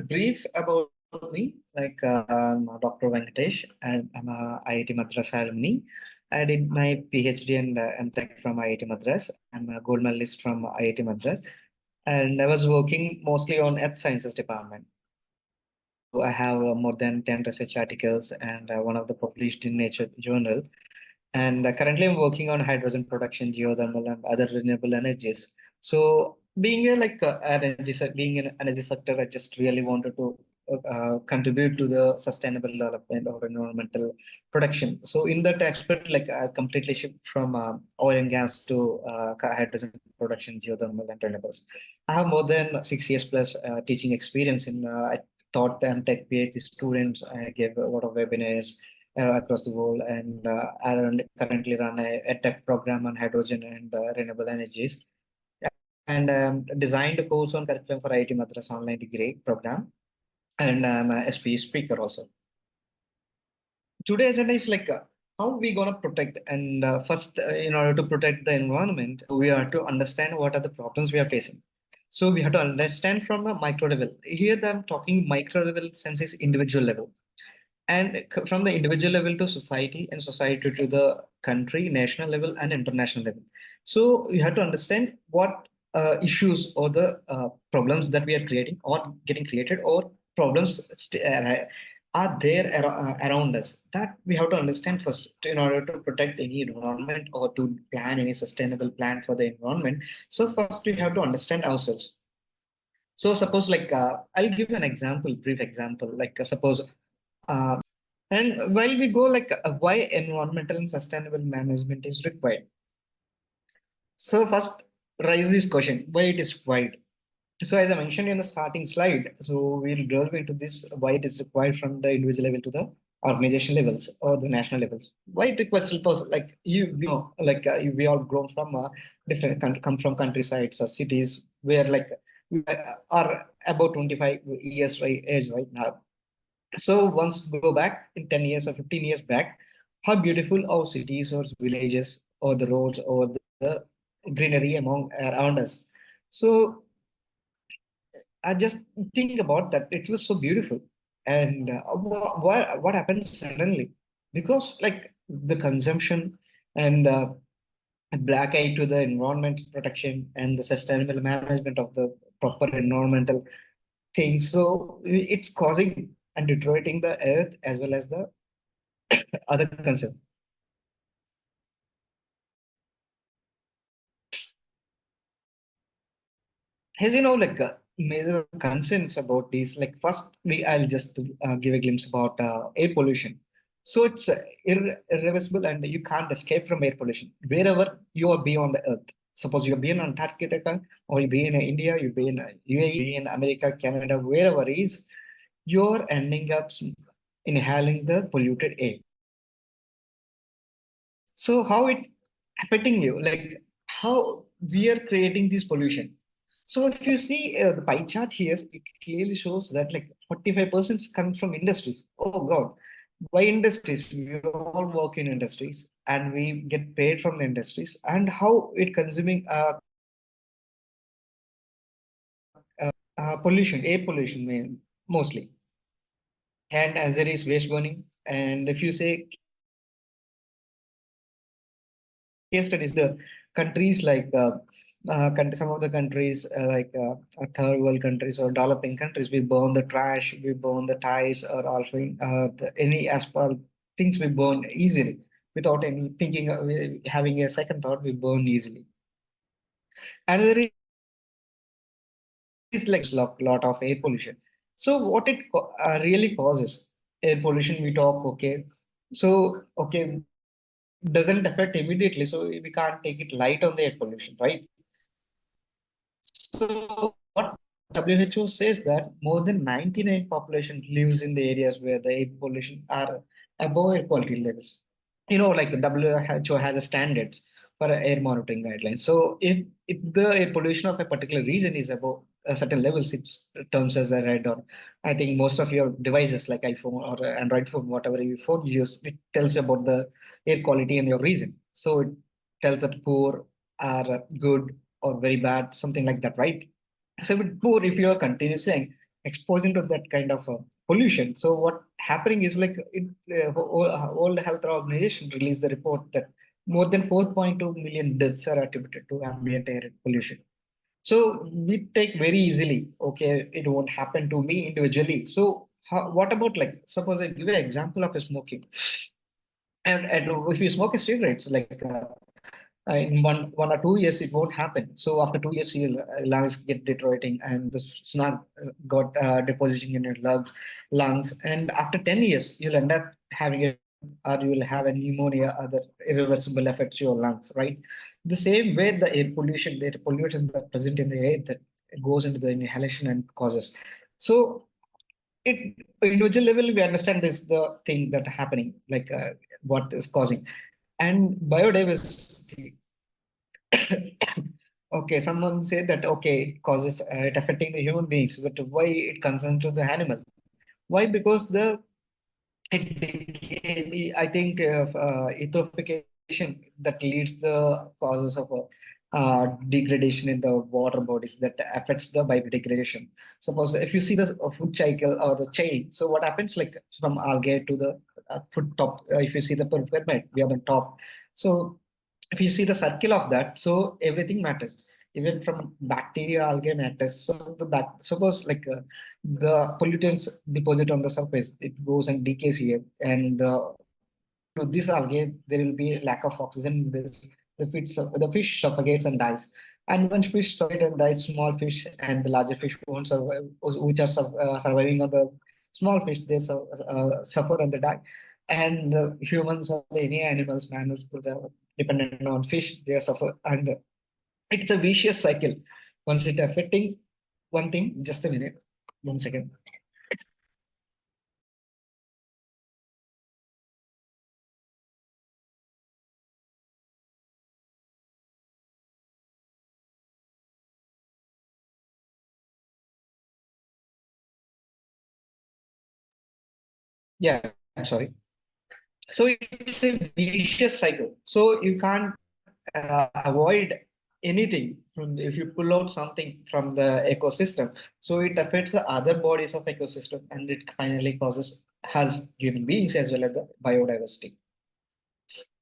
brief about me, I'm Dr. Venkatesh, and I'm a IIT Madras alumni. I did my PhD and MTech from IIT Madras. I'm a gold medalist from IIT Madras, and I was working mostly on Earth Sciences department. So I have more than 10 research articles and one of the published in Nature journal. And currently, I'm working on hydrogen production, geothermal, and other renewable energies. So, being in energy sector, I just really wanted to contribute to the sustainable development or environmental production. So, in that aspect, I completely shift from oil and gas to hydrogen production, geothermal, and renewables. I have more than 6 years plus teaching experience in I taught and tech PhD students. I gave a lot of webinars across the world, and currently run a tech program on hydrogen and renewable energies, and designed a course on curriculum for IIT Madras online degree program, and I'm a SPE speaker also. Today's agenda is how we gonna protect, and first, in order to protect the environment, we have to understand what are the problems we are facing. So we have to understand from a micro level. Here, I'm talking micro level sense is individual level, and from the individual level to society, and society to the country, national level, and international level. So you have to understand what issues or the problems that we are creating or getting created, or problems are there around us, that we have to understand first in order to protect any environment or to plan any sustainable plan for the environment. So first we have to understand ourselves. So suppose I'll give you an example, brief example, suppose uh, and while we go why environmental and sustainable management is required. So first, raise this question: why it is required? So as I mentioned in the starting slide, so we'll delve into this why it is required from the individual level to the organization levels or the national levels. Why it requires suppose we know we all grown from different come from countrysides or cities where we are about 25 years age right now. So once go back in 10 years or 15 years back, how beautiful our cities or villages or the roads or the greenery among around us. So I just think about that. It was so beautiful. And what happened suddenly? Because the consumption and the black eye to the environment protection and the sustainable management of the proper environmental things. So it's causing and deteriorating the earth as well as the other concern. As you know, major concerns about these, first I'll just give a glimpse about air pollution. So it's irreversible and you can't escape from air pollution wherever you are be on the earth. Suppose you be in Antarctica or you be in India, you be in UAE, you be in America, Canada, wherever it is, you're ending up inhaling the polluted air. So how it affecting you? How we are creating this pollution. So if you see the pie chart here, it clearly shows that 45% comes from industries. Oh God, why industries? We all work in industries and we get paid from the industries. And how it consuming pollution, air pollution mostly. And there is waste burning. And if you say case studies, the countries some of the countries third world countries or developing countries, we burn the trash, we burn the tires, or also any asphalt things we burn easily without any thinking, having a second thought, we burn easily. And there is lot of air pollution. So what it really causes air pollution, we talk, okay, so okay, doesn't affect immediately, so we can't take it light on the air pollution, right? So what WHO says that more than 99 population lives in the areas where the air pollution are above air quality levels. WHO has a standards for air monitoring guidelines. So if the air pollution of a particular region is above a certain levels, it's terms as a red, or I think most of your devices like iPhone or Android phone, whatever you phone you use, it tells you about the air quality in your region. So it tells that poor or good or very bad, something like that, right? So with poor, if you are continuously exposing to that kind of pollution. So what happening is like World Health Organization released the report that more than 4.2 million deaths are attributed to ambient air pollution. So we take very easily, okay, it won't happen to me individually. So what about, like, suppose I give an example of a smoking, and if you smoke a cigarettes, like in 1 or 2 years it won't happen. So after 2 years your lungs get deteriorating and the snag got depositing in your lungs, and after 10 years you'll end up having a, or you will have a pneumonia, other irreversible effects to your lungs, right? The same way the air pollution, the air pollutants that present in the air that goes into the inhalation and causes. So it individual level we understand this the thing that happening, like what is causing. And biodiversity. Okay, someone said that okay, it causes it affecting the human beings, but why it concerns to the animals? Why? Because the I think eutrophication that leads the causes of degradation in the water bodies that affects the biodegradation. Suppose if you see the food cycle or the chain, so what happens, like from algae to the food top, if you see the pyramid, we are the top. So if you see the circle of that, so everything matters. Even from bacteria, algae matters. So suppose like the pollutants deposit on the surface, it goes and decays here, and to this algae there will be lack of oxygen in this. The fish suffocates and dies. And when fish suffocate and dies, small fish and the larger fish won't survive, which are surviving on the small fish, they suffer and they die. And humans or any animals, mammals that are dependent on fish, they suffer. And it's a vicious cycle. Once it affecting one thing, just a minute, 1 second. Yeah, I'm sorry. So it's a vicious cycle. So you can't avoid anything from if you pull out something from the ecosystem. So it affects the other bodies of ecosystem, and it finally causes has human beings as well as the biodiversity.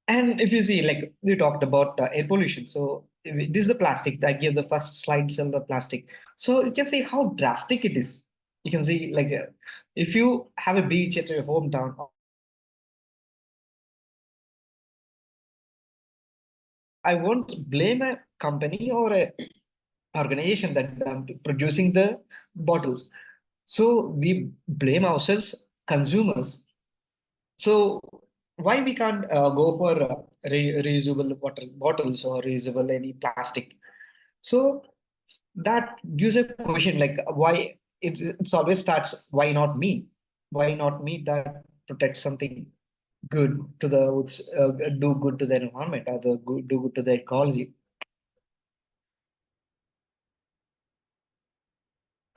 And if you see, like we talked about air pollution, so this is the plastic. I give the first slides on the plastic. So you can see how drastic it is. You can see, like if you have a beach at your hometown, I won't blame a company or a organization that producing the bottles. So we blame ourselves, consumers. So why we can't go for reusable water bottles or reusable any plastic? So that gives a question, like why it's always starts, why not me? Why not me that protects something good to the do good to the environment, or do good to the ecology.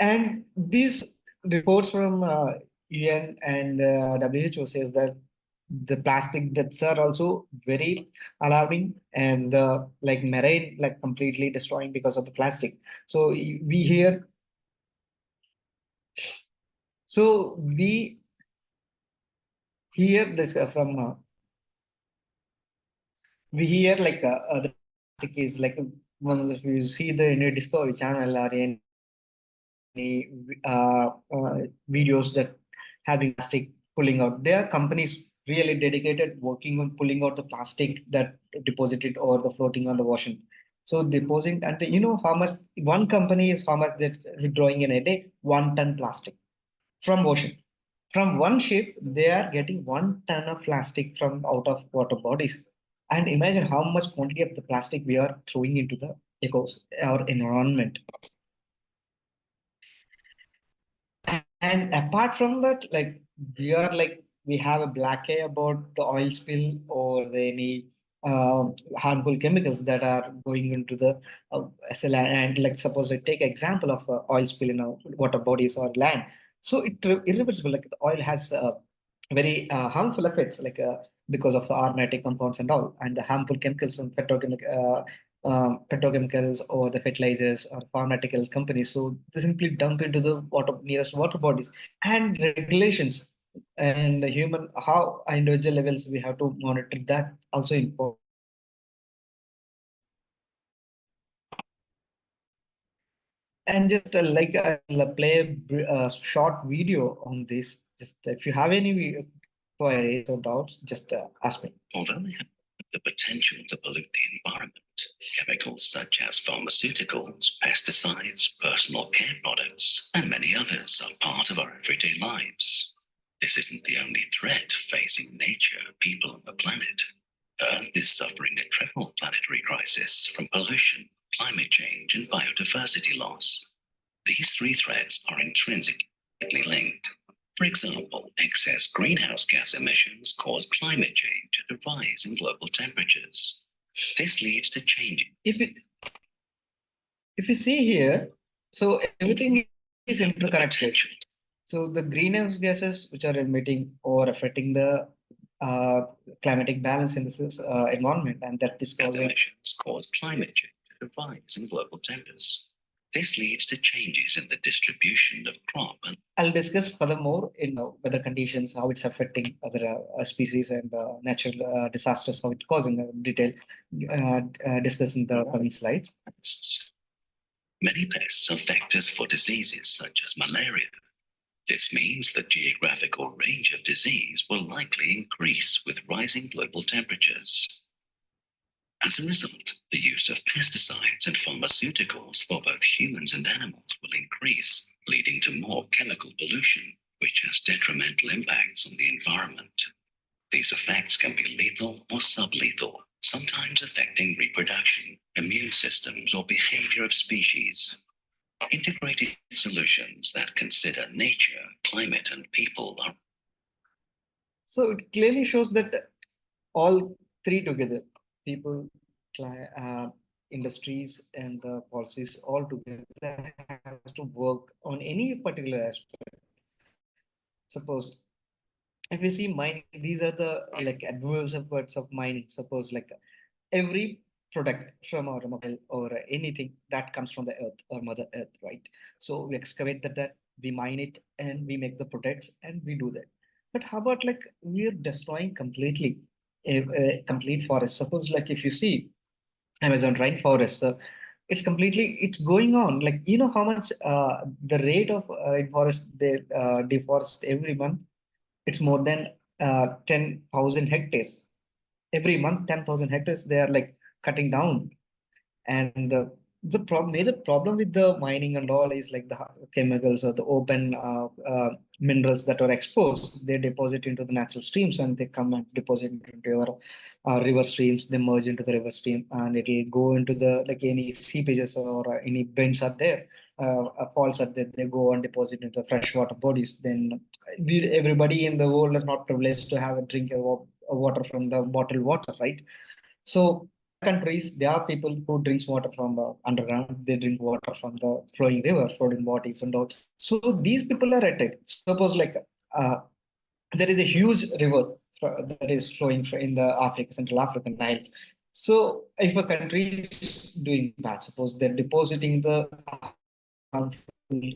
And these reports from UN and WHO says that the plastic deaths are also very alarming, and like marine like completely destroying because of the plastic. So we hear, so we hear this from we hear like the plastic is like once if you see the any Discovery Channel or any videos that having plastic pulling out. There are companies really dedicated working on pulling out the plastic that deposited or the floating on the ocean. So depositing, and you know how much one company is, how much they're withdrawing in a day? 1 ton plastic from ocean. From one ship, they are getting 1 ton of plastic from out of water bodies. And imagine how much quantity of the plastic we are throwing into the ecos our environment. And apart from that, like we are like we have a black eye about the oil spill or any harmful chemicals that are going into the SLN. And like suppose I take example of oil spill in our water bodies or land. So it irreversible. Like the oil has very harmful effects, like because of the aromatic compounds and all, and the harmful chemicals from petrochemical. petrochemicals or the fertilizers or pharmaceuticals companies. So they simply dump into the water nearest water bodies and regulations and the human how individual levels we have to monitor that also important. And just like I'll play a short video on this. Just if you have any queries or doubts, just ask me. Although they have the potential to pollute the environment, chemicals such as pharmaceuticals, pesticides, personal care products, and many others are part of our everyday lives. This isn't the only threat facing nature, people, and the planet. Earth is suffering a triple planetary crisis from pollution, climate change, and biodiversity loss. These three threats are intrinsically linked. For example, excess greenhouse gas emissions cause climate change and a rise in global temperatures. This leads to changing. If you see here, so everything is interconnected. So the greenhouse gases which are emitting or affecting the uh, climatic balance in this environment, and that is causing emissions cause climate change and a rise in global temperatures. This leads to changes in the distribution of crop and I'll discuss furthermore in weather conditions, how it's affecting other species and natural disasters, how it's causing detail, discuss in the coming slides. Many pests are vectors for diseases such as malaria. This means the geographical range of disease will likely increase with rising global temperatures. As a result, the use of pesticides and pharmaceuticals for both humans and animals will increase, leading to more chemical pollution, which has detrimental impacts on the environment. These effects can be lethal or sublethal, sometimes affecting reproduction, immune systems, or behavior of species. Integrated solutions that consider nature, climate, and people are. So it clearly shows that all three together, people, industries, and the policies all together have to work on any particular aspect. Suppose if we see mining, these are the like adverse effects of mining. Suppose like every product from our mobile or anything that comes from the earth or mother earth, right? So we excavate that, we mine it, and we make the products, and we do that. But how about like we're destroying completely a complete forest? Suppose like if you see Amazon rainforest, it's completely it's going on. Like you know how much the rate of forest they deforest every month. It's more than 10,000 hectares every month. 10,000 hectares they are like cutting down, and major problem with the mining and all is like the chemicals or the open minerals that are exposed. They deposit into the natural streams and they come and deposit into your river streams. They merge into the river stream and it will go into the like any seepages or any bends are there. Falls are there. They go and deposit into the freshwater bodies. Then everybody in the world is not privileged to have a drink of water from the bottled water, right? So countries, there are people who drinks water from the underground. They drink water from the flowing river, flowing bodies and all. So these people are at it. Suppose like uh, there is a huge river that is flowing in the Africa, Central African Nile. So if a country is doing bad, suppose they're depositing the harmful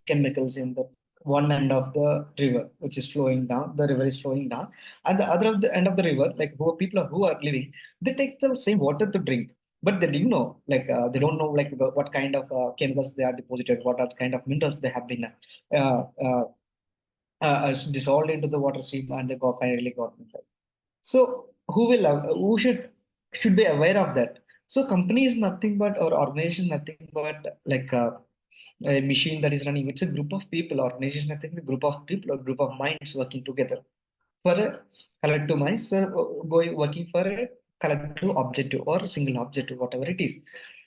chemicals in the one end of the river, which is flowing down, the river is flowing down, and the other of the end of the river, like who people who are living, they take the same water to drink. But they do know, like they don't know like what kind of chemicals they are deposited, what are kind of minerals they have been uh, uh, dissolved into the water stream, and they got finally got mineral. So who should be aware of that? So company is nothing but or organization nothing but like a machine that is running. It's a group of people. Organization nothing but a group of people or group of minds working together for a collective minds. For going working for a collective objective or single objective, whatever it is.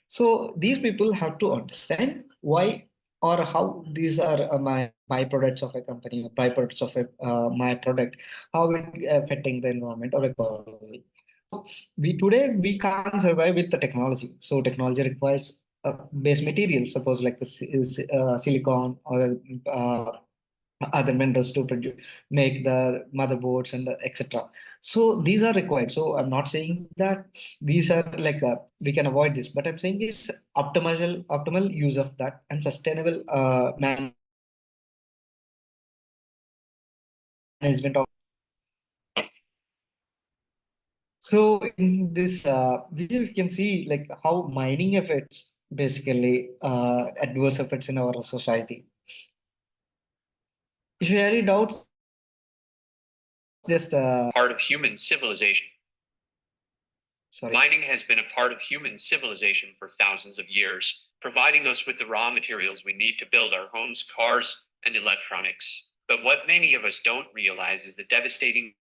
So these people have to understand why or how these are my byproducts of a company, byproducts of a my product, how it affecting the environment or ecology. So we can't survive with the technology. So technology requires base materials, suppose like the silicon or other minerals to produce, make the motherboards and etc. So these are required. So I'm not saying that these are like we can avoid this, but I'm saying is optimal use of that and sustainable management of. So in this video, you can see like how mining affects basically adverse effects in our society. If you have any doubts, just Part of human civilization. sorry. Mining has been a part of human civilization for thousands of years, providing us with the raw materials we need to build our homes, cars, and electronics. But what many of us don't realize is the devastating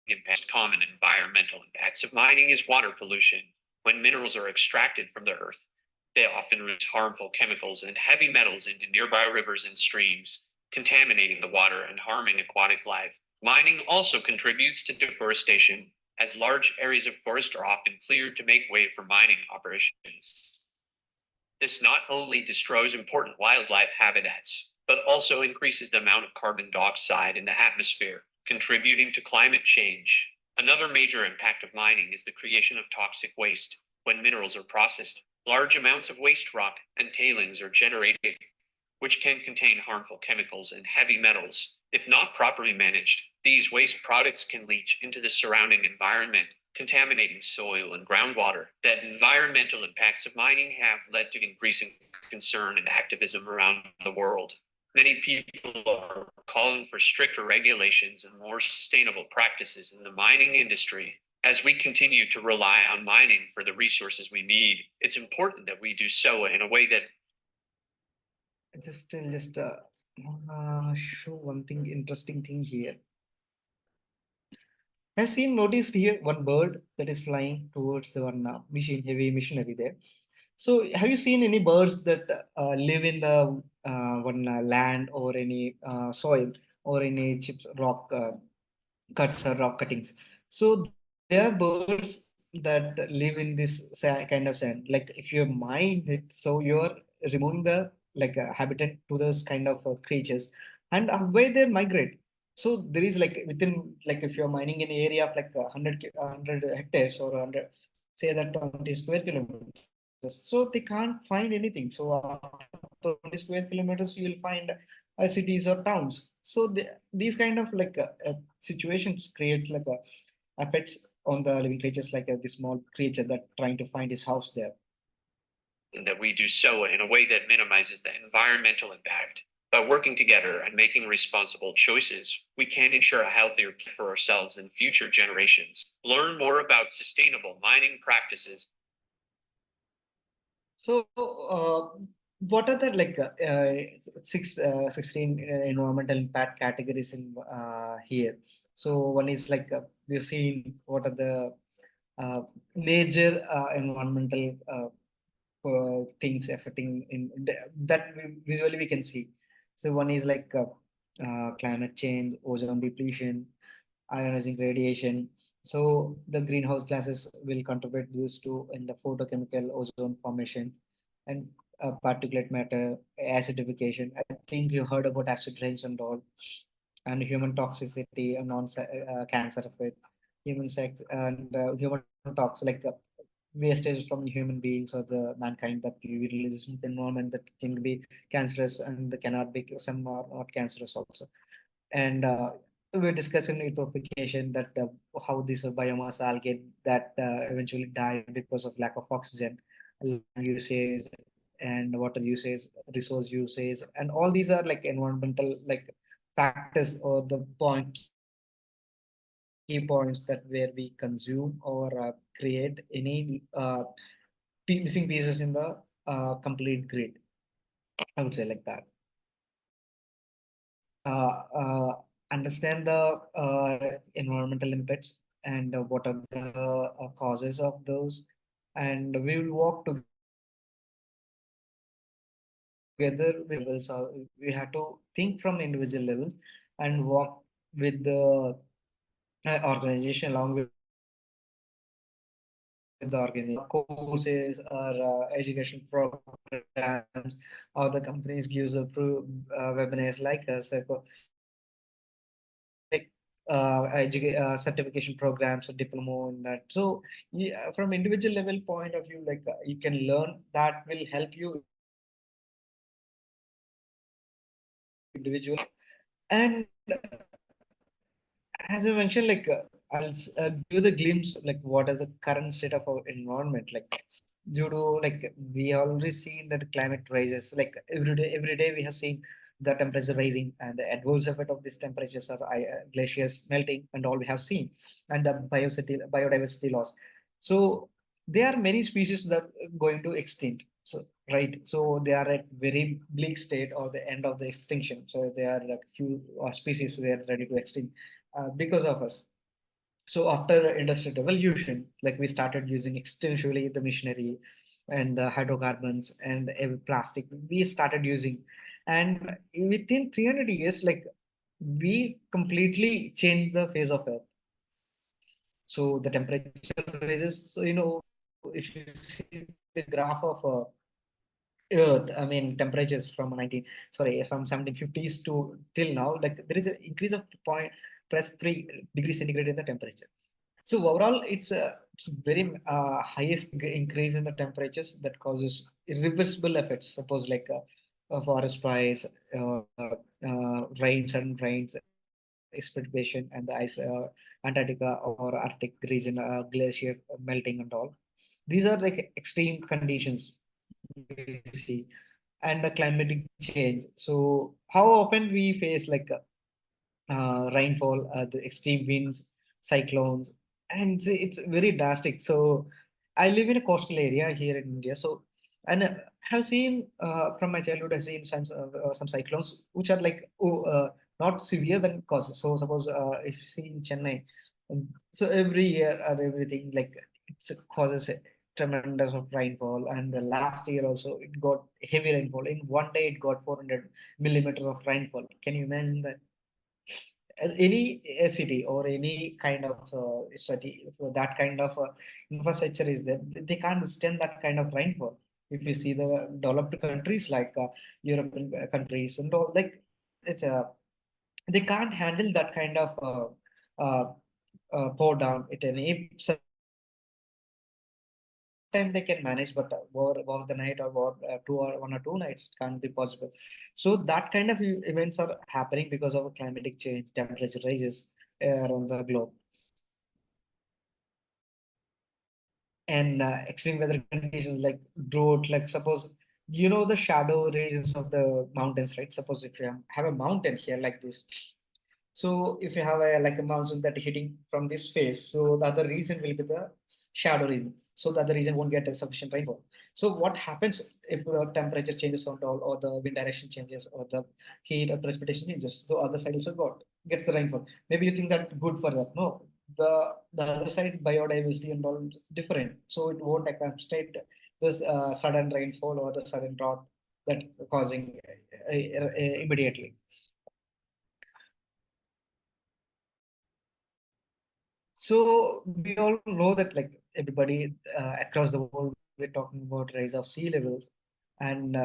impact. Common environmental impacts of mining is water pollution. When minerals are extracted from the earth, they often release harmful chemicals and heavy metals into nearby rivers and streams, contaminating the water and harming aquatic life. Mining also contributes to deforestation, as large areas of forest are often cleared to make way for mining operations. This not only destroys important wildlife habitats, but also increases the amount of carbon dioxide in the atmosphere, contributing to climate change. Another major impact of mining is the creation of toxic waste. When minerals are processed, large amounts of waste rock and tailings are generated, which can contain harmful chemicals and heavy metals. If not properly managed, these waste products can leach into the surrounding environment, contaminating soil and groundwater. The environmental impacts of mining have led to increasing concern and activism around the world. Many people are calling for stricter regulations and more sustainable practices in the mining industry. As we continue to rely on mining for the resources we need, it's important that we do so in a way that Just show one thing, interesting thing here. I've seen noticed here one bird that is flying towards the one heavy machinery there. So have you seen any birds that live in the one land or any soil or any chips rock cuts or rock cuttings? So there are birds that live in this kind of sand. Like if you mine it, so you're removing the like habitat to those kind of creatures, and where they migrate. So there is like within like if you're mining in an area of like 100 hectares or 100, say that 20 square kilometers, so they can't find anything. So after 20 square kilometers, you will find cities or towns. So these kind of like situations creates like a effects on the living creatures like this small creature that trying to find his house there. we do so in a way that minimizes the environmental impact. By working together and making responsible choices, we can ensure a healthier planet for ourselves and future generations. Learn more about sustainable mining practices. So what are the like 16 environmental impact categories in here? So one is like we've seen what are the uh, major environmental things affecting that visually we can see. So one is like climate change, ozone depletion, ionizing radiation. So the greenhouse gases will contribute those to in the photochemical ozone formation and particulate matter, acidification. I think you heard about acid rains and all, and human toxicity and non-cancer effect, human sex and human tox like wastage from human beings or the mankind that we release in the environment that can be cancerous and cannot be some are not cancerous also. And we're discussing eutrophication that how this biomass algae that eventually die because of lack of oxygen, land usage, and water usage, resource usage, and all these are like environmental like factors or the point key points that where we consume or create any missing pieces in the complete grid. I would say like that. uh, uh, Understand the environmental impacts and what are the causes of those, and we will walk together with individual levels. We have to think from individual levels and walk with the organization along with the organization. Courses or education programs, programs, or the companies gives a webinars like us, certification programs or diploma in that. So yeah, from individual level point of view, you can learn that will help you individual. And as I mentioned, give the glimpse like what is the current state of our environment. Like due to like we already seen that climate rises. Like every day we have seen the temperature rising and the adverse effect of these temperatures are glaciers melting and all we have seen, and the biodiversity loss. So there are many species that are going to extinct. So right, so they are at very bleak state or the end of the extinction. So there are like few species they are ready to extinct because of us. So after industrial revolution, like we started using extensively the machinery and the hydrocarbons and the plastic we started using, and within 300 years, like we completely changed the face of Earth. So the temperature rises. So if you see the graph of Earth, I mean temperatures from 1750s to till now, like there is an increase of point plus 3 degrees centigrade in the temperature. So overall, it's very highest increase in the temperatures that causes irreversible effects. Suppose forest fires, sudden rains, precipitation, and the ice, Antarctica or Arctic region, glacier melting and all. These are like extreme conditions we see, and the climatic change. So how often we face rainfall, the extreme winds, cyclones, and it's very drastic. So I live in a coastal area here in India. So and have seen from my childhood, I've seen some cyclones which are not severe when causes. So suppose if you see in Chennai, so every year or everything it causes a tremendous of rainfall, and the last year also it got heavy rainfall. In one day, it got 400 millimeters of rainfall. Can you imagine that? Any city or any kind of city for that kind of infrastructure is there, they can't withstand that kind of rainfall. If you see the developed countries like European countries and all, like it's they can't handle that kind of pour down at any. Sometimes they can manage, but over the night or over 1 or 2 nights can't be possible. So that kind of events are happening because of climatic change, temperature rises around the globe, and extreme weather conditions like drought. Like suppose the shadow regions of the mountains, right? Suppose if you have a mountain here like this. So if you have a monsoon that hitting from this face, so the other region will be the shadow region. So the other region won't get a sufficient rainfall. So what happens if the temperature changes on all, or the wind direction changes, or the heat or precipitation changes? So other side also gets the rainfall. Maybe you think that good for that. No, the other side biodiversity and all is different. So it won't accommodate this sudden rainfall or the sudden drought that causing immediately. So we all know that like everybody across the world, we're talking about rise of sea levels, and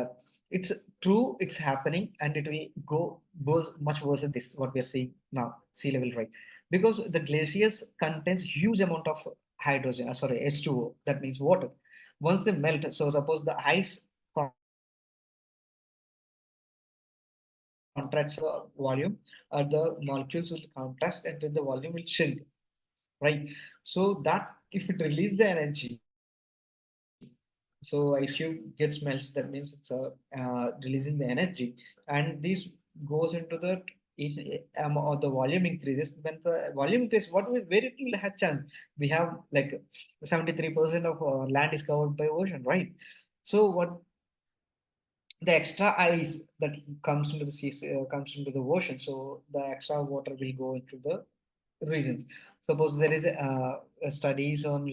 it's true, it's happening, and it will go worse, much worse than this. What we are seeing now, sea level rise, because the glaciers contains huge amount of hydrogen, sorry, H2O. That means water. Once they melt, so suppose the ice contracts the volume, the molecules will contrast, and then the volume will shrink, right? So that if it release the energy, so ice cube gets melts, that means it's releasing the energy, and this goes into the each or the volume increases. When the volume increases, what we very little has chance. We have like 73% of land is covered by ocean, right? So what the extra ice that comes into the sea, comes into the ocean, so the extra water will go into the regions. Suppose there is studies on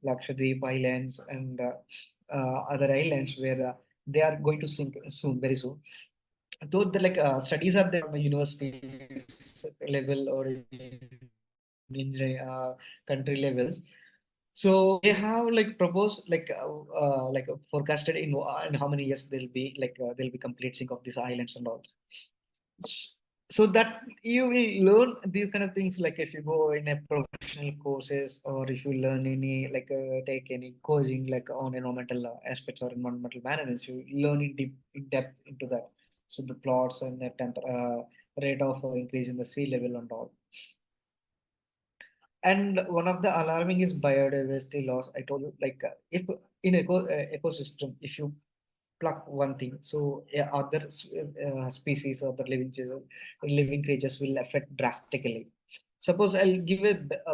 Lakshadweep Islands and other islands where they are going to sink soon, very soon. Though the studies are there from a university level or in country levels. So they have like proposed like forecasted in how many years they'll be completing of these islands and all. So that you will learn these kind of things, like if you go in a professional courses, or if you learn any take any coaching like on environmental aspects or environmental management, you learn in depth into that. So the plots and the rate of increase in the sea level and all. And one of the alarming is biodiversity loss. I told you, if in ecosystem, if you pluck one thing, so other species or the living creatures will affect drastically. Suppose I'll give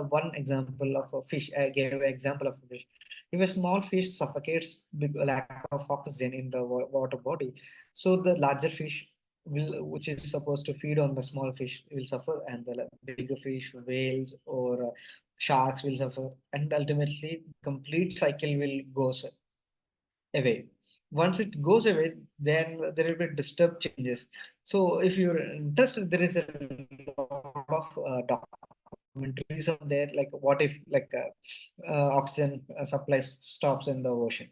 one example of a fish. I gave an example of a fish. If a small fish suffocates with a lack of oxygen in the water body, so the larger fish which is supposed to feed on the small fish, will suffer, and the bigger fish, whales or sharks will suffer, and ultimately complete cycle will go away. Once it goes away, then there will be disturbed changes. So if you're interested, there is a lot of documentaries on there, like what if oxygen supply stops in the ocean.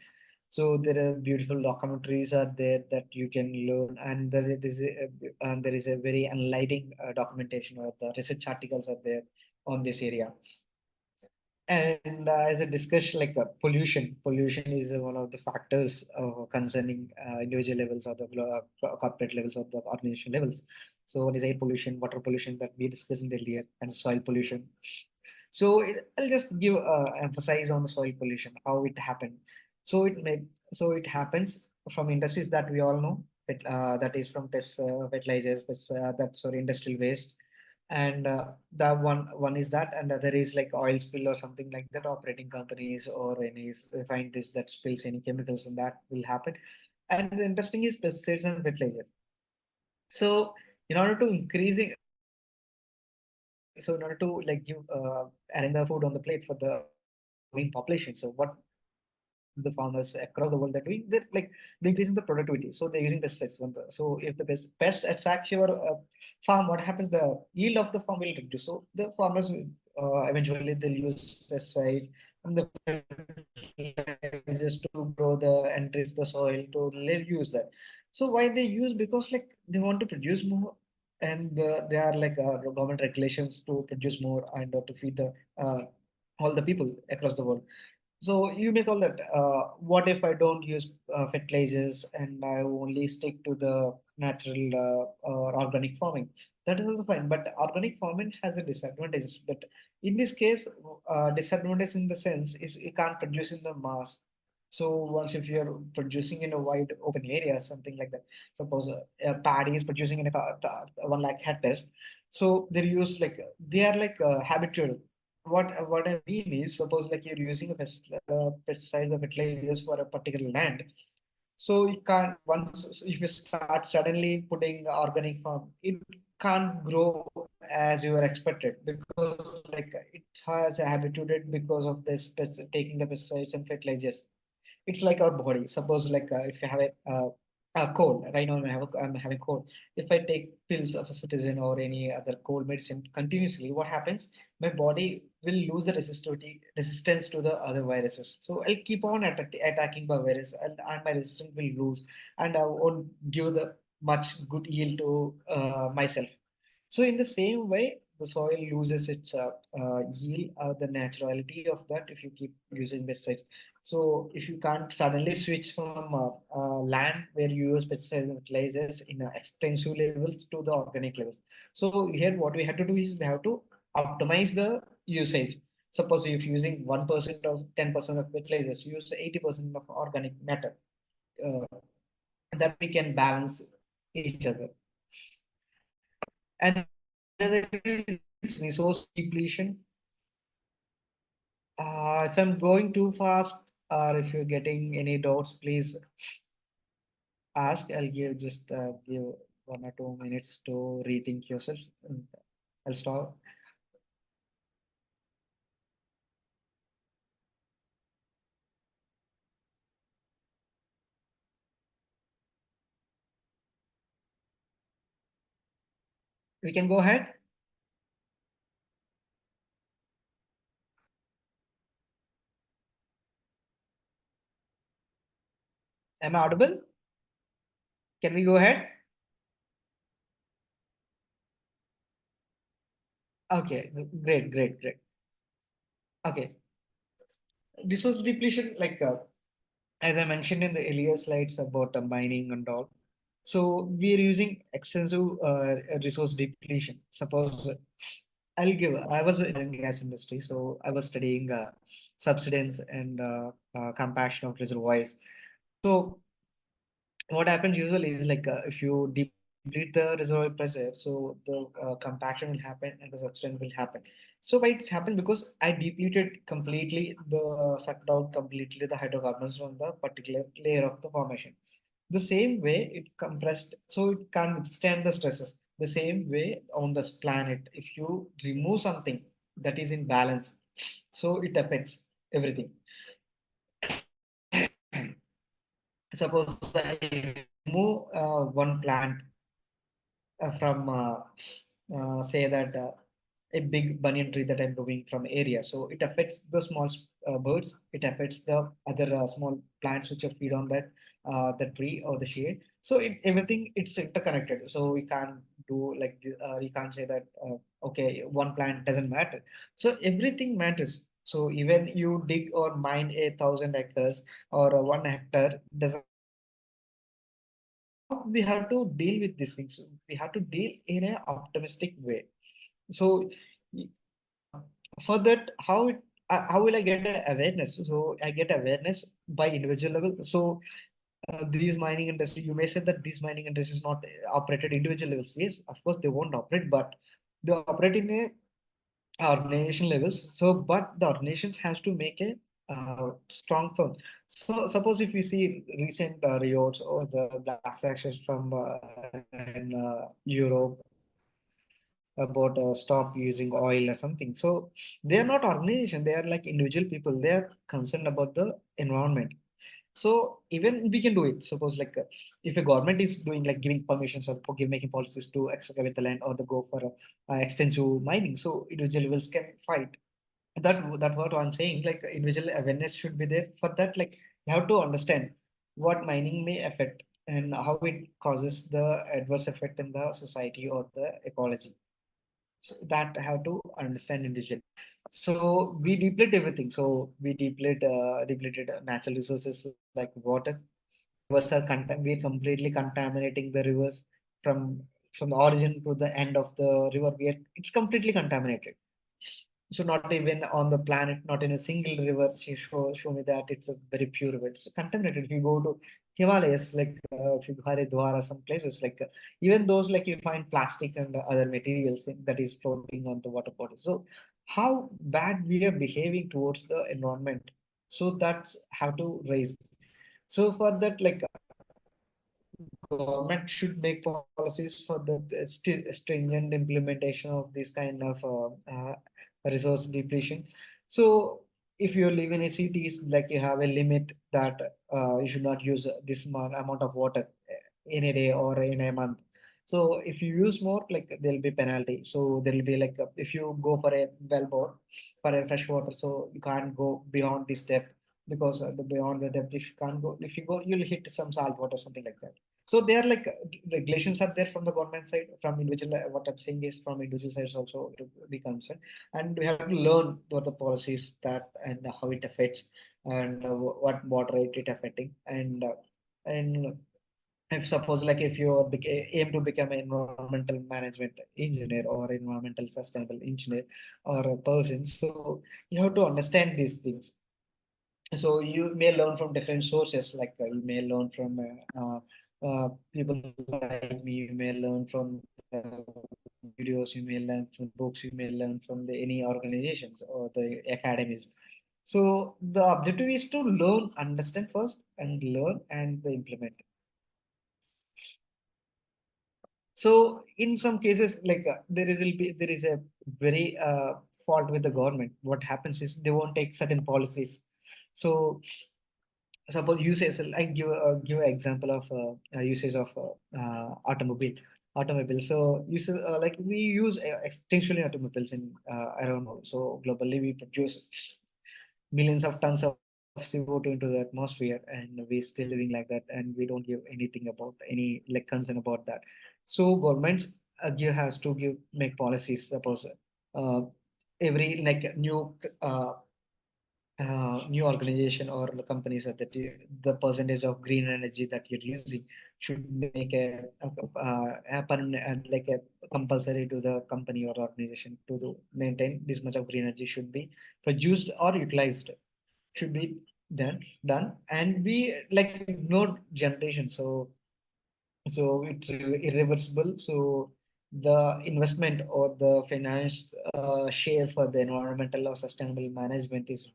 So there are beautiful documentaries are there that you can learn, and there is a very enlightening documentation, or the research articles are there on this area. And as a discussion, pollution is one of the factors concerning individual levels or the corporate levels or the organization levels. So what is air pollution, water pollution that we discussed in earlier, and soil pollution. So I'll just give emphasize on the soil pollution, how it happened. So it happens from industries that we all know. That is from fertilizers, industrial waste, and the one is that, and the other is like oil spill or something like that. Operating companies or any refineries that spills any chemicals, and that will happen. And the interesting is pesticides and fertilizers. So in order to increasing so in order to like give arrange the food on the plate for the growing population, so what the farmers across the world are doing, they're increasing the productivity, so they're using pesticides. So if the pest attacks your farm, what happens, the yield of the farm will reduce. So the farmers will eventually they'll use pesticides and the fertilizers to grow the enrich the soil, to they'll use that. So why they use? Because like they want to produce more, and there are government regulations to produce more, and to feed the all the people across the world. So you may call that, what if I don't use fertilizers and I only stick to the natural or organic farming? That is also fine. But organic farming has a disadvantages. But in this case, disadvantage in the sense is you can't produce in the mass. So once if you're producing in a wide open area, something like that, suppose paddy is producing in a 1 lakh hectares, so they are habitual. What I mean is, suppose like you're using a pesticides or fertilizers for a particular land, so you can't, once if you start suddenly putting organic farm, it can't grow as you were expected, because like it has habituated because of this taking the pesticides and fertilizers. It's like our body. Suppose if you have a cold right now, I'm having cold. If I take pills of a citizen or any other cold medicine continuously, what happens? My body will lose the resistance to the other viruses. So I'll keep on attacking the virus, and my resistance will lose, and I won't give the much good yield to myself. So in the same way, the soil loses its yield, the naturality of that, if you keep using pesticides. So if you can't suddenly switch from land where you use pesticides and fertilizers in extensive levels to the organic levels. So here what we have to do is we have to optimize the usage. Suppose if you're using 1% of 10% of fertilizers, use 80% of organic matter. Uh, that we can balance each other. And another is resource depletion. If I'm going too fast, or if you're getting any doubts, please ask. I'll give 1 or 2 minutes to rethink yourself. And I'll stop. We can go ahead. Am I audible? Can we go ahead? Okay, great, great, great. Okay, resource depletion, as I mentioned in the earlier slides about mining and all. So we are using extensive resource depletion. Suppose I was in the gas industry, so I was studying subsidence and compaction of reservoirs. So what happens usually is if you deplete the reservoir pressure, so the compaction will happen and the subsidence will happen. So why it's happened because I depleted completely sucked out completely the hydrocarbons from the particular layer of the formation. The same way it compressed, so it can't withstand the stresses. The same way on this planet, if you remove something that is in balance, so it affects everything. Suppose I remove one plant from say that a big banyan tree that I'm growing from area. So it affects the small birds. It affects the other small plants which are feed on that the tree or the shade. So everything it's interconnected. So we can't do you can't say that okay, one plant doesn't matter. So everything matters. So even you dig or mine 1,000 acres or 1 hectare doesn't matter. So how we have to deal with these things? We have to deal in an optimistic way. So uh, for that, how will I get awareness? So I get awareness by individual level. So these mining industry, you may say that these mining industry is not operated individual levels. Yes, of course they won't operate, but they operate in a organization levels. So, but the organizations has to make a strong firm. So, suppose if we see recent riots or the black sanctions from in Europe about stop using oil or something. So, they are not organization. They are like individual people. They are concerned about the environment. So even we can do it. Suppose if a government is doing like giving permissions or making policies to excavate the land or the go for extensive mining, so individual levels can fight. That what I'm saying. Like individual awareness should be there for that. Like you have to understand what mining may affect and how it causes the adverse effect in the society or the ecology. So that have to understand individually. So we deplete everything. So we depleted natural resources like water. Rivers are we're completely contaminating the rivers from from the origin to the end of the river. It's completely contaminated. So not even on the planet, not in a single river, she show me that it's a very pure river. It's contaminated. If you go to Himalayas, if you go Haridwar or some places, even those you find plastic and other materials that is floating on the water body. So how bad we are behaving towards the environment. So that's how to raise. So for that, government should make policies for the stringent implementation of this kind of resource depletion. So if you live in a cities, like you have a limit that you should not use this amount of water in a day or in a month. So if you use more, there'll be penalty. So there'll be if you go for a well bore for a fresh water, so you can't go beyond this depth because beyond the depth, if you go, you'll hit some salt water, something like that. So they are regulations are there from the government side, from individual. What I'm saying is from individual sides also to be concerned, and we have to learn what the policies that and how it affects and what water rate it affecting and if suppose if you aim to become an environmental management engineer or environmental sustainable engineer or a person, so you have to understand these things. So you may learn from different sources, you may learn from people like me, you may learn from videos, you may learn from books, you may learn from any organizations or the academies. So the objective is to learn, understand first, and learn and implement. So in some cases, there is a very fault with the government. What happens is they won't take certain policies. So suppose uses, I give an example of usage of automobile. So uses we use extensionally automobiles in around world. So globally we produce millions of tons of CO2 into the atmosphere, and we still living like that, and we don't give anything about any like concern about that. So governments has to give make policies. Suppose uh, every like new organization or the companies that the percentage of green energy that you're using should make happen like a compulsory to the company or organization to maintain this much of green energy should be produced or utilized, should be done, and we like ignored generation. So it's irreversible. So the investment or the finance share for the environmental or sustainable management is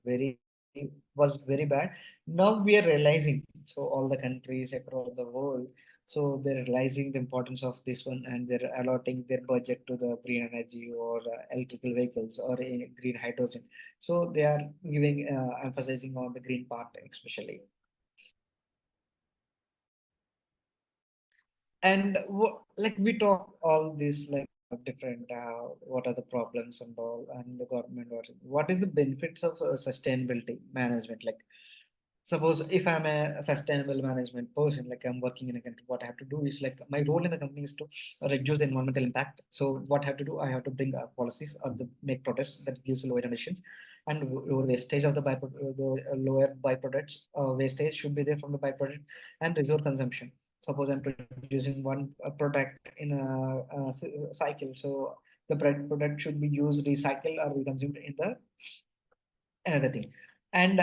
was very bad. Now we are realizing. So all the countries across the world, so they're realizing the importance of this one, and they're allotting their budget to the green energy or electrical vehicles or green hydrogen. So they are giving emphasizing on the green part especially. And like we talk all this like different what are the problems and all, and the government, what is the benefits of sustainability management. Like suppose if I'm a sustainable management person, like I'm working in a country, what I have to do is like my role in the company is to reduce the environmental impact. So what I have to do, I have to bring policies or the make products that gives lower emissions and lower wastage of the byproduct. The lower byproducts wastage should be there from the byproduct, and resource consumption. Suppose I'm producing one product in a cycle, so the product should be used, recycled, or be consumed in the another thing. And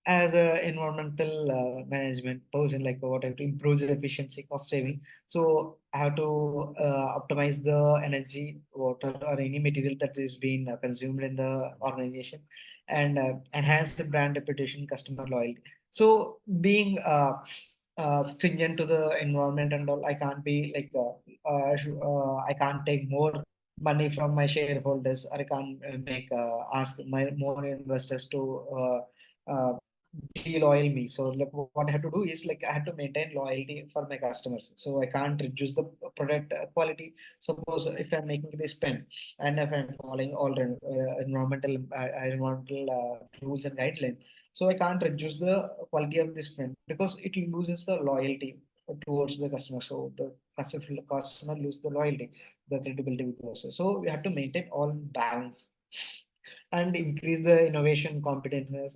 as a environmental management person, like what I have to improve the efficiency, cost saving. So I have to optimize the energy, water, or any material that is being consumed in the organization, and enhance the brand reputation, customer loyalty. So being stringent to the environment and all, I can't be like I can't take more money from my shareholders, or I can't make ask my more investors to de-loyal me. So like what I have to do is like I have to maintain loyalty for my customers. So I can't reduce the product quality. Suppose if I'm making this pen, and if I'm following all the environmental rules and guidelines, so I can't reduce the quality of this pen because it loses the loyalty towards the customer. So the customer lose the loyalty, the credibility with us. So we have to maintain all balance and increase the innovation competence.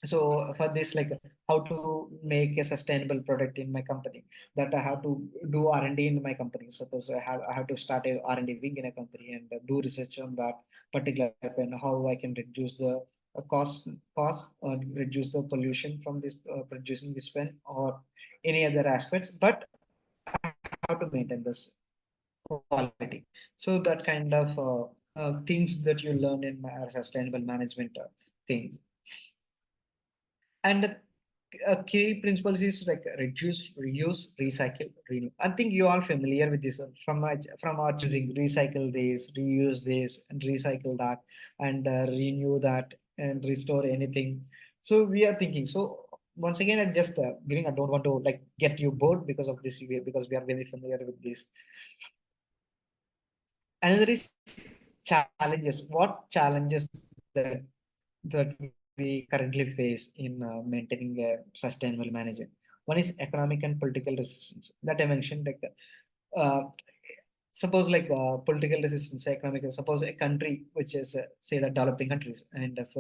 So for this, like how to make a sustainable product in my company, that I have to do R&D in my company. Suppose I have to start a R&D wing in a company and do research on that particular pen, how I can reduce the cost or reduce the pollution from this producing this pen or any other aspects. But I have to maintain this quality. So that kind of things that you learn in my sustainable management things. And key principles is like reduce, reuse, recycle, renew. I think you are familiar with this from our choosing recycle this, reuse this, and recycle that, and renew that, and restore anything. So we are thinking. So once again, I just giving. I don't want to like get you bored because of this, because we are very familiar with this. Another is challenges. What challenges that we currently face in maintaining a sustainable management? One is economic and political resistance that I mentioned. Like, uh, suppose like political resistance, economic. Suppose a country which is say the developing countries, and if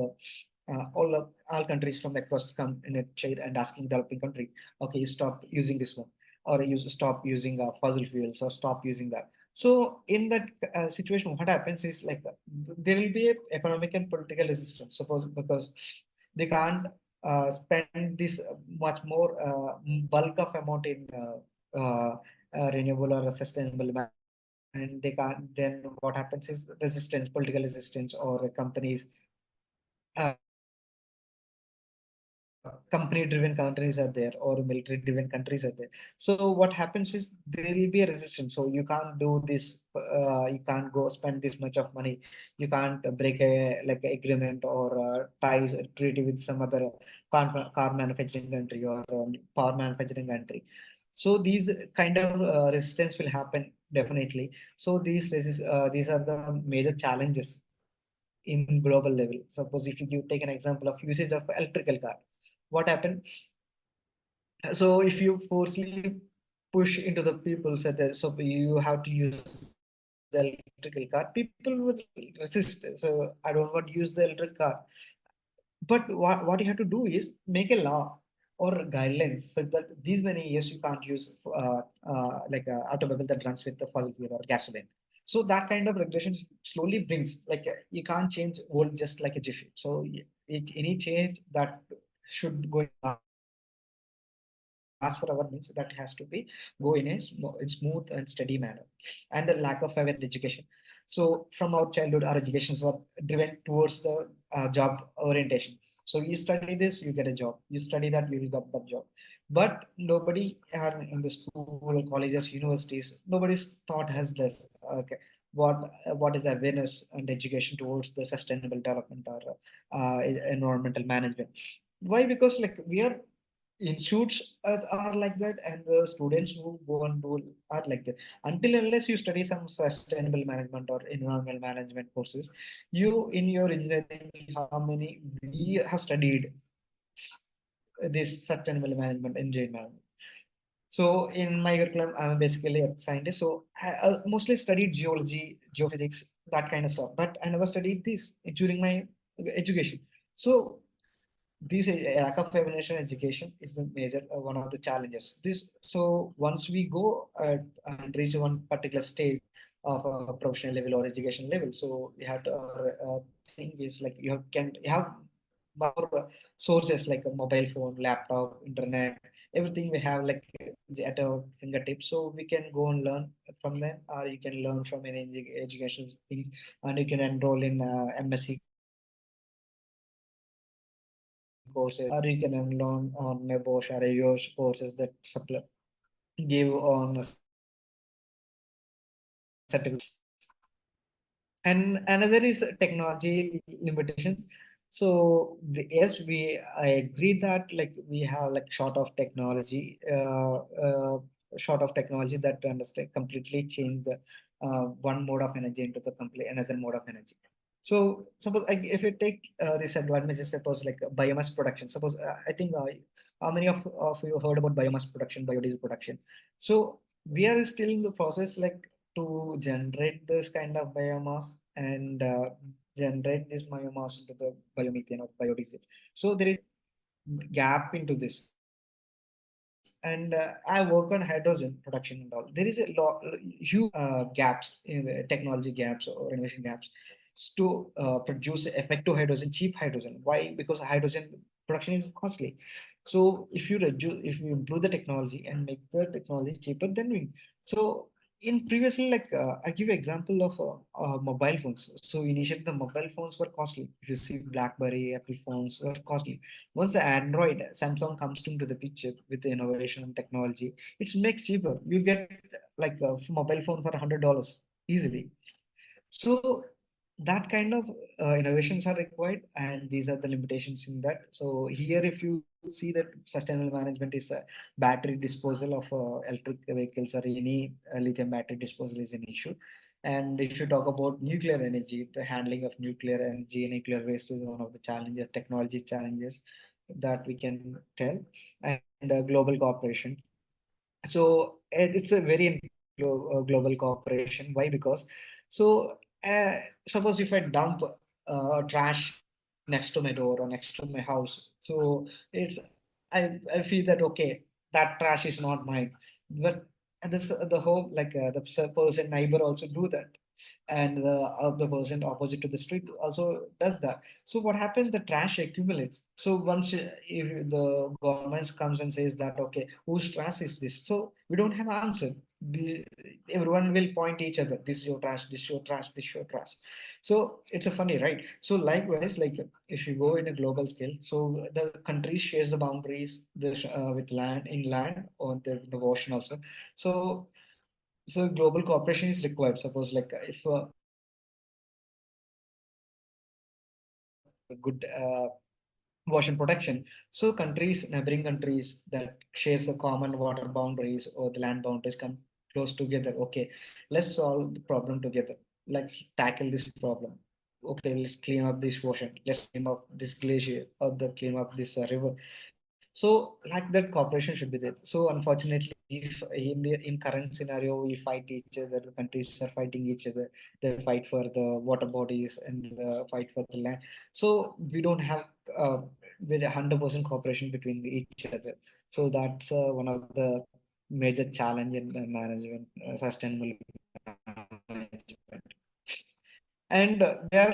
all countries from across come in a trade and asking developing country, okay, you stop using this one, or you stop using fossil fuels, or stop using that. So in that situation, what happens is like there will be a economic and political resistance. Suppose because they can't spend this much more bulk of amount in renewable or sustainable management, and they can't. Then what happens is resistance, political resistance, or companies company driven countries are there, or military driven countries are there. So what happens is there will be a resistance. So you can't do this, you can't go spend this much of money, you can't break a like agreement or ties treaty with some other car manufacturing country or power manufacturing country. So these kind of resistance will happen definitely. So these are the major challenges in global level. Suppose if you take an example of usage of electrical car, what happened? So if you forcefully push into the people, so that so you have to use the electrical car, people will resist. So I don't want to use the electric car. But what you have to do is make a law or guidelines so that these many years you can't use like a automobile that runs with the fossil fuel or gasoline. So that kind of regulation slowly brings like you can't change world just like a jiffy. So any change that should going to last forever means that has to be go in a smooth and steady manner. And the lack of awareness in education. So from our childhood, our educations were driven towards the job orientation. So you study this, you get a job. You study that, you will get that job. But nobody in the school, colleges, universities, nobody's thought has this. Okay, what is awareness and education towards the sustainable development or environmental management? Why? Because like we are institutes are like that, and the students who go and do are like that. Until unless you study some sustainable management or environmental management courses, you in your engineering, how many we have studied this sustainable management, engineering management. So in my curriculum, I'm basically a scientist. So I mostly studied geology, geophysics, that kind of stuff. But I never studied this during my education. So this lack of feminization education is the major one of the challenges. This so once we go and reach one particular stage of a professional level or education level, so we have to thing is like you have more sources like a mobile phone, laptop, internet, everything we have like at our fingertips. So we can go and learn from them, or you can learn from any education things, and you can enroll in MSc courses, or you can learn on Bosch or EOS courses that supply give on a certificate. And another is technology limitations. So yes, I agree that like we have like short of technology that understand completely change the one mode of energy into the complete another mode of energy. So suppose if you take this advantages, suppose like biomass production. Suppose I think how many of you heard about biomass production, biodiesel production? So we are still in the process like to generate this kind of biomass and generate this biomass into the biomethane or biodiesel. So there is gap into this, and I work on hydrogen production and all. There is a huge gaps in the technology gaps or innovation gaps to produce effective hydrogen, cheap hydrogen. Why? Because hydrogen production is costly. So if you improve the technology and make the technology cheaper, then we so in previously like I give you example of mobile phones. So initially the mobile phones were costly. If you see BlackBerry, Apple phones were costly. Once the Android, Samsung comes into the picture with the innovation and technology, it makes cheaper. You get like a mobile phone for $100 easily. So that kind of innovations are required, and these are the limitations in that. So here, if you see that sustainable management is battery disposal of electric vehicles or any lithium battery disposal is an issue. And if you talk about nuclear energy, the handling of nuclear energy, nuclear waste is one of the challenges, technology challenges that we can tell, and global cooperation. So it's a very global cooperation. Why? Because so suppose if I dump trash next to my door or next to my house, so it's I feel that okay, that trash is not mine. But and this the whole like the person neighbor also do that, and the person opposite to the street also does that. So what happens? The trash accumulates. So once if the government comes and says that okay, whose trash is this? So we don't have answer. Everyone will point each other. This is your trash. This is your trash. This is your trash. So it's a funny, right? So likewise, like if you go in a global scale, so the country shares the boundaries with land in land or the ocean also. So so global cooperation is required. Suppose like if good ocean protection, so countries, neighboring countries that shares the common water boundaries or the land boundaries come close together. Okay, let's solve the problem together. Let's tackle this problem. okay, let's clean up this ocean, let's clean up this glacier, or the clean up this river. So like that cooperation should be there. So unfortunately, if in current scenario we fight each other, the countries are fighting each other, they fight for the water bodies and fight for the land. So we don't have with 100% cooperation between each other. So that's one of the major challenge in management, sustainable management. And there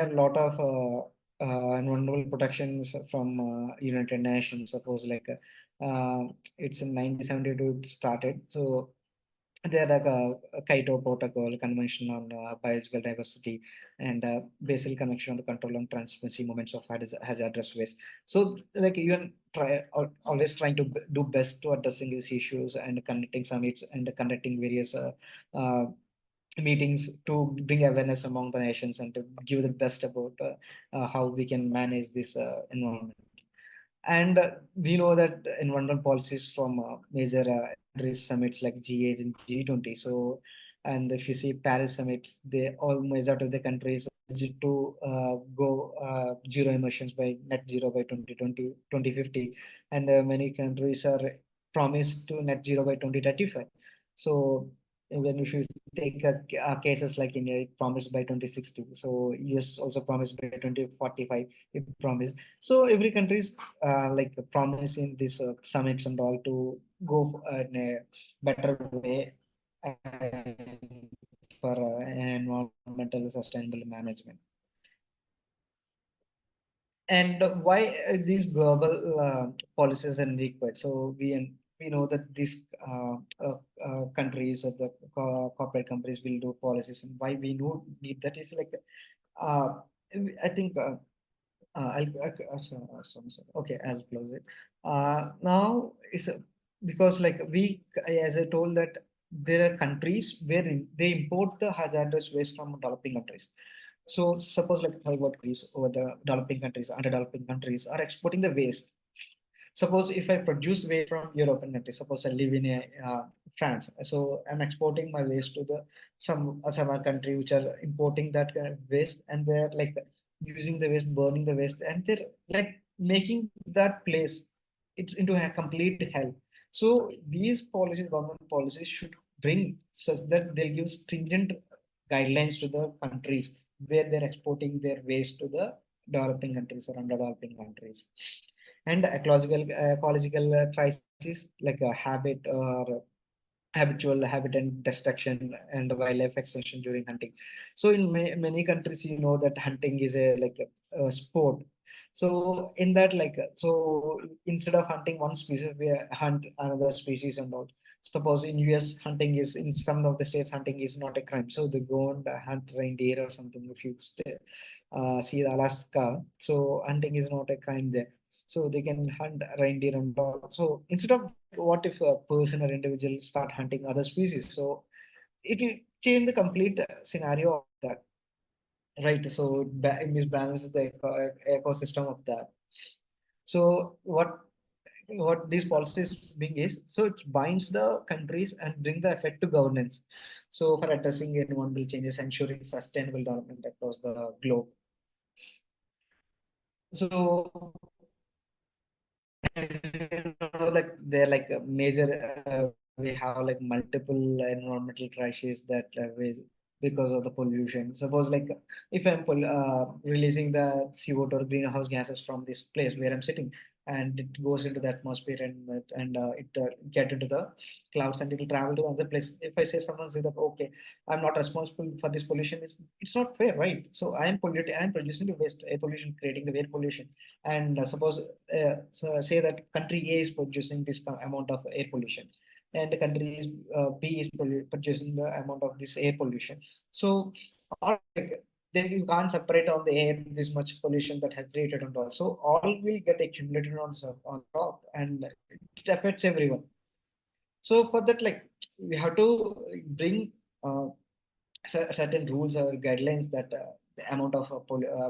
are a lot of environmental protections from United Nations. Suppose it's in 1972 it started. So there are a Kyoto Protocol, Convention on Biological Diversity, and Basel Convention on the Control and Transparency Movements of Hazardous Waste. So like you are always trying to do best to addressing these issues and conducting summits and conducting various uh, meetings to bring awareness among the nations and to give the best about how we can manage this environment. And we know that environmental policies from major countries summits like G8 and G20. So, and if you see Paris summits, they all majority of the countries to go zero emissions by net zero by 2020, 2050. And many countries are promised to net zero by 2035. So even if you take cases like India, it promised by 2060. So US also promised by 2045, it promised. So every country is promising these summits and all to go in a better way and for environmental sustainable management. And why these global policies are required? So we know that these countries or the corporate companies will do policies, and why we need that is like uh, I think sorry. Okay, I'll close it. Now it's because like as I told that there are countries where they import the hazardous waste from developing countries. So suppose like third world countries or the developing countries, underdeveloping countries are exporting the waste. Suppose if I produce waste from European countries, suppose I live in France, so I'm exporting my waste to the some other country which are importing that kind of waste, and they're like using the waste, burning the waste, and they're like making that place it's into a complete hell. So these policies, government policies, should bring such that they'll give stringent guidelines to the countries where they're exporting their waste to the developing countries or underdeveloping countries. And ecological crisis like a habit or habitual habitat destruction and wildlife extinction during hunting. So in many countries, you know that hunting is a sport. So in that so instead of hunting one species, we hunt another species and all. Suppose in US, hunting is in some of the states, hunting is not a crime. So they go and hunt reindeer or something. If you see Alaska, so hunting is not a crime there. So they can hunt reindeer and all. So instead of what if a person or individual start hunting other species? So it will change the complete scenario of that, right? So it misbalances the ecosystem of that. So what these policies being is, so it binds the countries and bring the effect to governance. So for addressing environmental changes, ensuring sustainable development across the globe. So like they're like a major we have like multiple environmental crises that because of the pollution. Suppose like if I'm releasing the CO2 or greenhouse gases from this place where I'm sitting, and it goes into the atmosphere and it get into the clouds and it will travel to another place. If I say someone say that okay, I'm not responsible for this pollution, it's not fair, right? So I am polluting, I am producing the waste air pollution, creating the air pollution. And suppose so say that country A is producing this amount of air pollution, and the country B is producing the amount of this air pollution. So all then you can't separate on the air this much pollution that has created and all. So all will get accumulated on top, and it affects everyone. So for that, like we have to bring uh, certain rules or guidelines that the amount of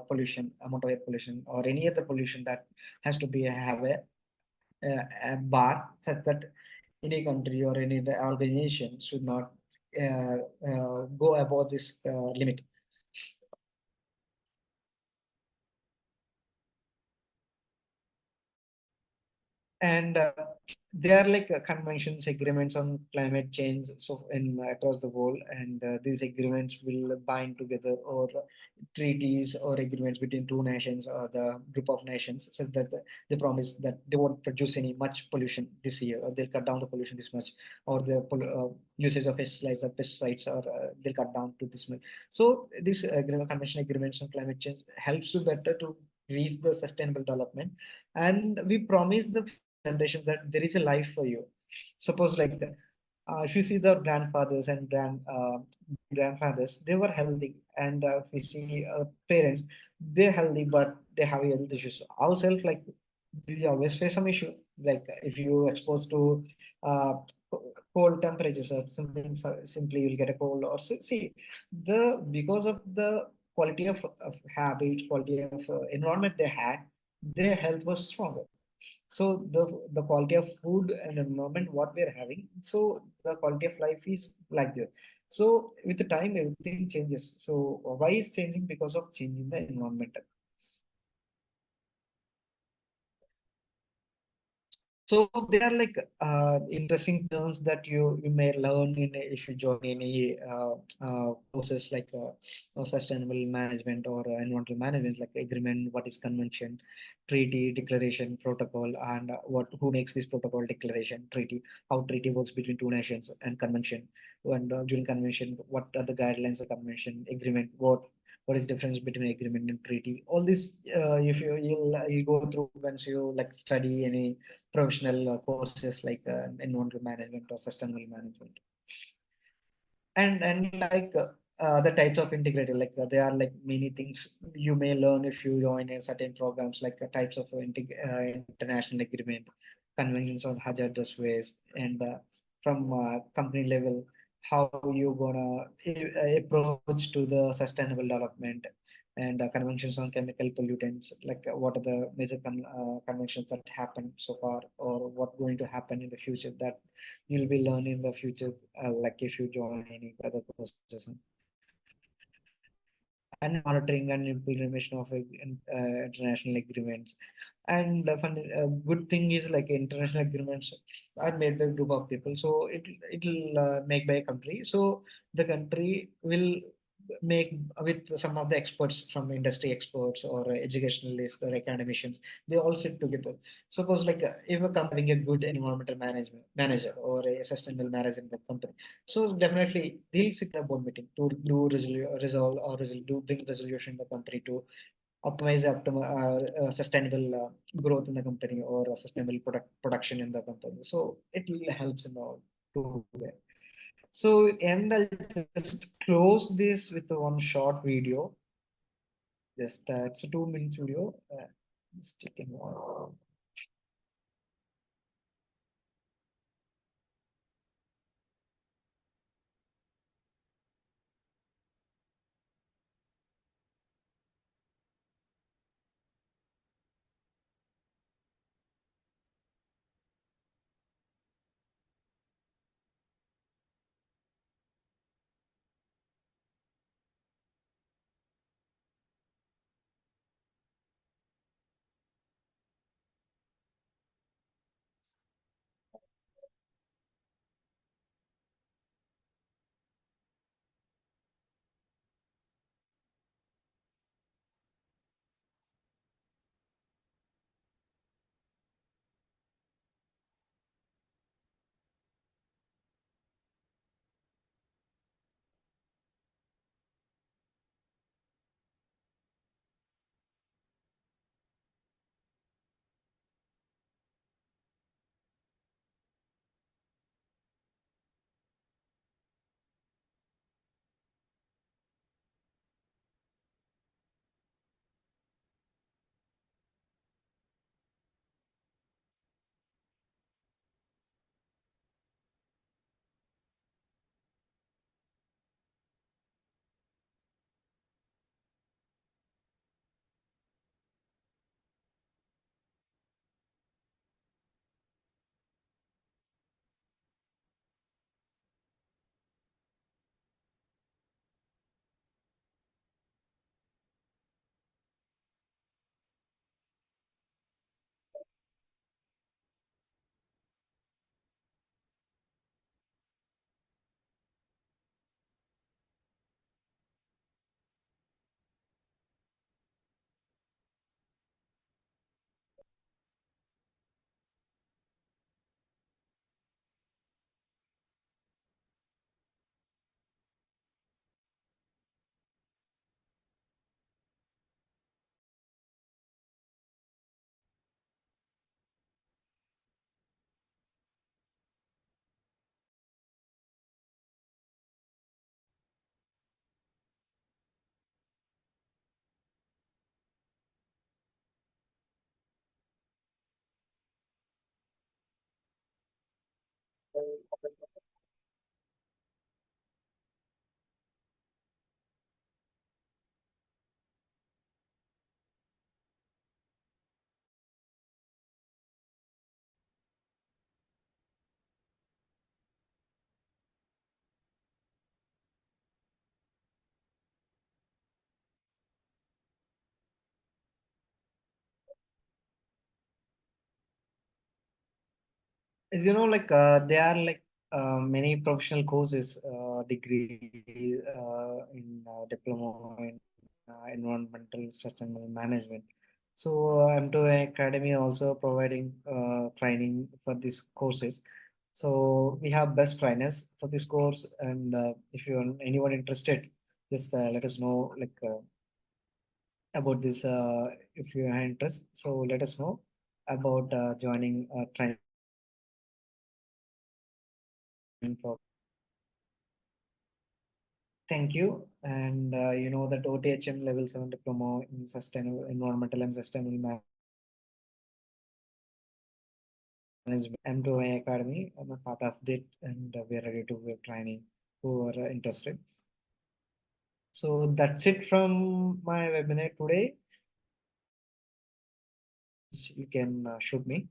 pollution, amount of air pollution, or any other pollution that has to be have a bar such that any country or any organization should not go above this limit. and they are like conventions, agreements on climate change, so in across the world, and these agreements will bind together, or treaties or agreements between two nations or the group of nations, such that they promise that they won't produce any much pollution this year, or they'll cut down the pollution this much, or the usage of pesticides, or they'll cut down to this much. So this convention agreements on climate change helps you better to reach the sustainable development, and we promise the future generation that there is a life for you. Suppose like if you see the grandfathers and grandfathers, they were healthy, and if we see parents, they're healthy, but they have health issues. Ourselves, like we always face some issue. Like if you expose to uh, cold temperatures or something, so simply you'll get a cold. Or see, the because of the quality of habits, quality of environment they had, their health was stronger. So the quality of food and environment what we're having, so the quality of life is like that. So with the time everything changes. So why is changing? Because of changing the environment. So there are like interesting terms that you may learn in if you join any courses like sustainable management or environmental management, like agreement, what is convention, treaty, declaration, protocol, and what who makes this protocol, declaration, treaty, how treaty works between two nations, and convention. And during convention, what are the guidelines of convention, agreement, what is difference between agreement and treaty? All this, if you go through once you like study any professional courses like environmental management or sustainable management. And like the types of integrated, like there are like many things you may learn if you join in certain programs, like types of international agreement, conventions on hazardous waste, and from company level, how you gonna approach to the sustainable development, and conventions on chemical pollutants, like what are the major conventions that happened so far, or what going to happen in the future that you'll be learning in the future, like if you join any other courses. And monitoring and implementation of international agreements. And good thing is like international agreements are made by a group of people, so it'll make by a country. So the country will make with some of the experts from industry experts or educationalists or academicians. They all sit together. Suppose like if a company having a good environmental management manager or a sustainable manager in the company, so definitely they'll sit in a board meeting to do resolve or do bring resolution in the company to optimize sustainable growth in the company, or sustainable production in the company. So it really helps in all to that. So and I'll just close this with one short video. Just it's a 2 minutes video. Just taking one. As you know, there are many professional courses, degree in diploma in environmental sustainable management. So M2 Academy also providing training for these courses. So we have best trainers for this course, and if you are anyone interested, just let us know about this. If you are interested, so let us know about joining training for. Thank you. And you know that OTHM Level 7 Diploma in Sustainable Environmental and Sustainable Management, M2I Academy. I'm a part of that, and we are ready to give training who are interested. So that's it from my webinar today. You can shoot me.